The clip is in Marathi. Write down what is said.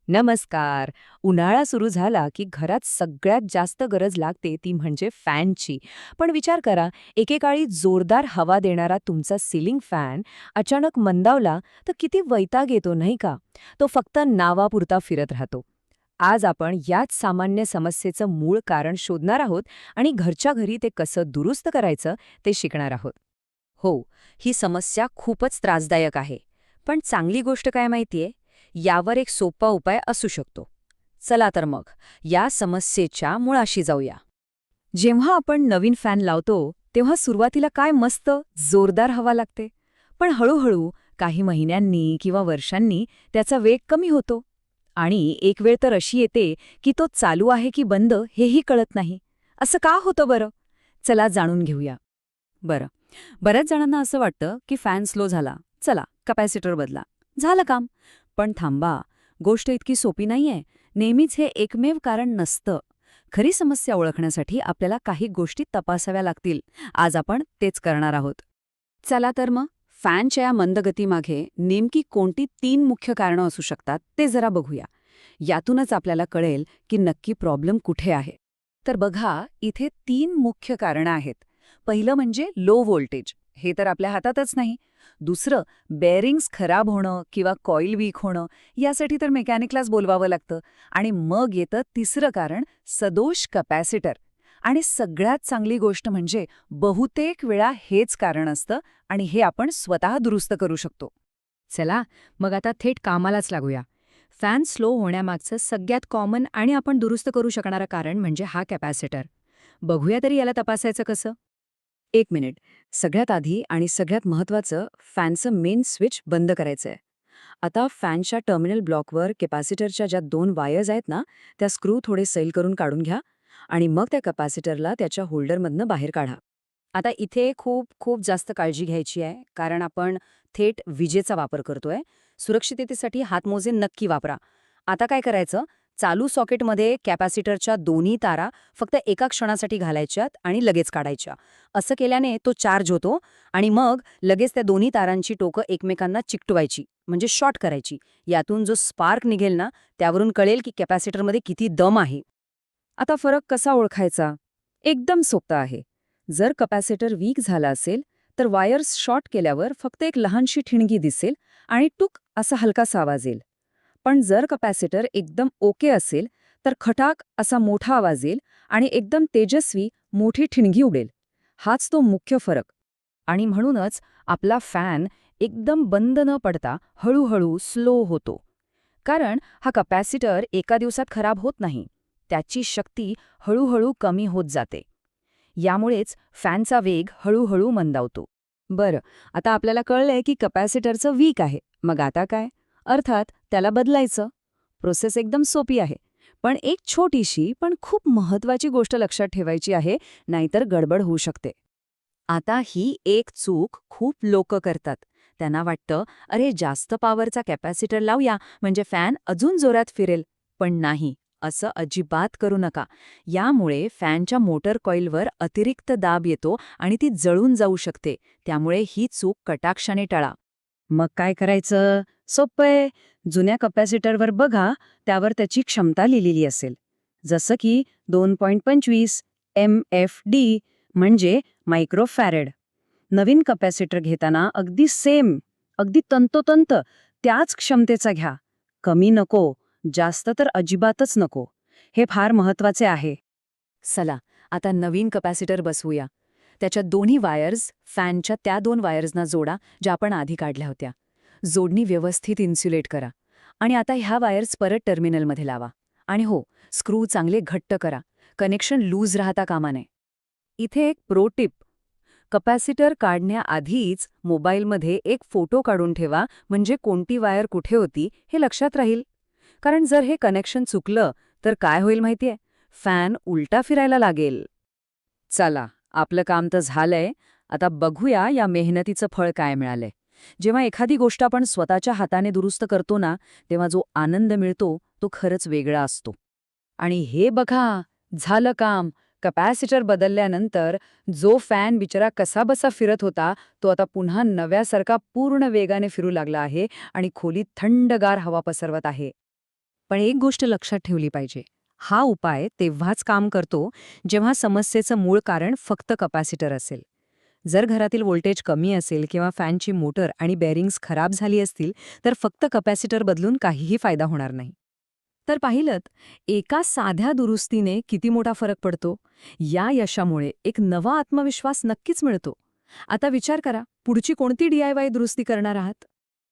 नमस्कार. उन्हाळा सुरू झाला की घरात सगळ्यात जास्त गरज लागते ती म्हणजे फॅनची. पण विचार करा, एकेकाळी जोरदार हवा देणारा तुमचा सिलिंग फॅन अचानक मंदावला तर किती वैताग येतो नाही का? तो फक्त नावापुरता फिरत राहतो. आज आपण याच सामान्य समस्येचं मूळ कारण शोधणार आहोत आणि घरच्या घरी ते कसं दुरुस्त करायचं ते शिकणार आहोत. हो, ही समस्या खूपच त्रासदायक आहे. पण चांगली गोष्ट काय माहितीये? यावर एक सोपा उपाय असू शकतो. चला तर मग, या समस्येच्या मुळाशी जाऊया. जेव्हा आपण नवीन फॅन लावतो तेव्हा सुरुवातीला काय मस्त जोरदार हवा लागते, पण हळूहळू काही महिन्यांनी किंवा वर्षांनी त्याचा वेग कमी होतो आणि एक वेळ तर अशी येते की तो चालू आहे की बंद हेही कळत नाही. असं का होतं बरं? चला जाणून घेऊया. बरं, बऱ्याच जणांना असं वाटतं की फॅन स्लो झाला, चला कपॅसिटर बदला, झालं काम. पण थांबा, गोष्ट इतकी सोपी नाहीये. नेहमीच हे एकमेव कारण नसतं. खरी समस्या ओळखण्यासाठी आपल्याला काही गोष्टी तपासाव्या लागतील. आज आपण तेच करणार आहोत. चला तर मग, फॅनच्या या मंदगतीमागे नेमकी कोणती 3 मुख्य कारणं असू शकतात ते जरा बघूया. यातूनच आपल्याला कळेल की नक्की प्रॉब्लेम कुठे आहे. तर बघा, इथे 3 मुख्य कारणं आहेत. पहिलं म्हणजे लो व्होल्टेज. हे तर आपल्या हातातच नाही. दुसरं, बेअरिंग्स खराब होणं किंवा कॉईल वीक होणं. यासाठी तर मेकॅनिकलाच बोलवावं लागतं. आणि मग येतं तिसरं कारण, सदोष कपॅसिटर. आणि सगळ्यात चांगली गोष्ट म्हणजे बहुतेक वेळा हेच कारण असतं आणि हे आपण स्वतः दुरुस्त करू शकतो. चला मग आता थेट कामालाच लागूया. फॅन स्लो होण्यामागचं सगळ्यात कॉमन आणि आपण दुरुस्त करू शकणारं कारण म्हणजे हा कॅपॅसिटर. बघूया तरी याला तपासायचं कसं. एक मिनिट. सगळ्यात आधी आणि सगळ्यात महत्त्वाचं, फॅनचं मेन स्विच बंद करायचंय. आता फॅनच्या टर्मिनल ब्लॉकवर कॅपॅसिटरच्या ज्या 2 वायर्स आहेत ना, त्या स्क्रू थोडे सैल करून काढून घ्या आणि मग त्या कॅपॅसिटरला त्याच्या होल्डरमधनं बाहेर काढा. आता इथे खूप खूप जास्त काळजी घ्यायची आहे, कारण आपण थेट विजेचा वापर करतोय. सुरक्षिततेसाठी हातमोजे नक्की वापरा. आता काय करायचं? चालू सॉकेटमध्ये कॅपॅसिटरच्या दोन्ही तारा फक्त एका क्षणासाठी घालायच्यात आणि लगेच काढायच्या. असं केल्याने तो चार्ज होतो आणि मग लगेच त्या दोन्ही तारांची टोकं एकमेकांना चिकटवायची, म्हणजे शॉर्ट करायची. यातून जो स्पार्क निघेल ना, त्यावरून कळेल की कॅपॅसिटरमध्ये किती दम आहे. आता फरक कसा ओळखायचा? एकदम सोपं आहे. जर कपॅसिटर वीक झाला असेल, तर वायर्स शॉर्ट केल्यावर फक्त एक लहानशी ठिणगी दिसेल आणि टुक असा हलकासा आवाज येईल. पण जर कपॅसिटर एकदम ओके असेल, तर खटाक असा मोठा आवाज येईल आणि एकदम तेजस्वी मोठी ठिणगी उडेल. हाच तो मुख्य फरक. आणि म्हणूनच आपला फॅन एकदम बंद न पडता हळूहळू स्लो होतो. कारण हा कपॅसिटर एका दिवसात खराब होत नाही. त्याची शक्ती हळूहळू कमी होत जाते. यामुळेच फॅनचा वेग हळूहळू मंदावतो. बरं, आता आपल्याला कळलंय की कपॅसिटरचं वीक आहे. मग आता काय? अर्थात त्याला बदलायचं. प्रोसेस एकदम सोपी आहे. पण एक छोटीशी पण खूप महत्वाची गोष्ट लक्षात ठेवायची आहे, नाहीतर गडबड होऊ शकते. आता ही एक चूक खूप लोकं करतात. त्यांना वाटतं, अरे जास्त पॉवरचा कॅपॅसिटर लावूया म्हणजे फॅन अजून जोरात फिरेल. पण नाही, असं अजिबात करू नका. यामुळे फॅनच्या मोटर कॉईलवर अतिरिक्त दाब येतो आणि ती जळून जाऊ शकते. त्यामुळे ही चूक कटाक्षाने टाळा. मग काय करायचं? सोपंय. जुन्या कपॅसिटरवर बघा, त्यावर त्याची क्षमता लिहिलेली असेल. जसं की 2.25 MFD म्हणजे मायक्रोफॅरेड. नवीन कपॅसिटर घेताना अगदी सेम, अगदी तंतोतंत त्याच क्षमतेचा घ्या. कमी नको, जास्त तर अजिबातच नको. हे फार महत्वाचे आहे. चला, आता नवीन कपॅसिटर बसवूया. त्याच्या दोन्ही वायर्स फॅनच्या त्या 2 वायर्सना जोडा, ज्या आपण आधी काढल्या होत्या. जोडणी व्यवस्थित इन्सुलेट करा. आणि आता ह्या वायर्स परत टर्मिनलमध्ये लावा. आणि हो, स्क्रू चांगले घट्ट करा. कनेक्शन लूज राहता कामा नये. इथे एक प्रो टिप. कपॅसिटर काढण्याआधीच मोबाईलमध्ये एक फोटो काढून ठेवा, म्हणजे कोणती वायर कुठे होती हे लक्षात राहील. कारण जर हे कनेक्शन चुकलं तर काय होईल माहितीये? फॅन उलटा फिरायला लागेल. चला, आपलं काम तर झालंय. आता बघूया या मेहनतीचं फळ काय मिळालंय. जेव्हा एखादी गोष्ट आपण स्वतःच्या हाताने दुरुस्त करतो ना, तेव्हा जो आनंद मिळतो तो खरंच वेगळा असतो. आणि हे बघा, झालं काम. कपॅसिटर बदलल्यानंतर जो फॅन बिचारा कसाबसा फिरत होता, तो आता पुन्हा नव्यासारखा पूर्ण वेगाने फिरू लागला आहे आणि खोलीत थंडगार हवा पसरवत आहे. पण एक गोष्ट लक्षात ठेवली पाहिजे. हा उपाय तेव्हाच काम करतो जेव्हा समस्येचं मूळ कारण फक्त कपॅसिटर असेल. जर घरातील व्होल्टेज कमी असेल किंवा फॅनची मोटर आणि बेअरिंग्स खराब झाली असतील तर फक्त कपॅसिटर बदलून काहीही फायदा होणार नाही. तर पाहिलंत, एका साध्या दुरुस्तीने किती मोठा फरक पडतो. या यशामुळे एक नवा आत्मविश्वास नक्कीच मिळतो. आता विचार करा, पुढची कोणती DIY दुरुस्ती करणार आहात?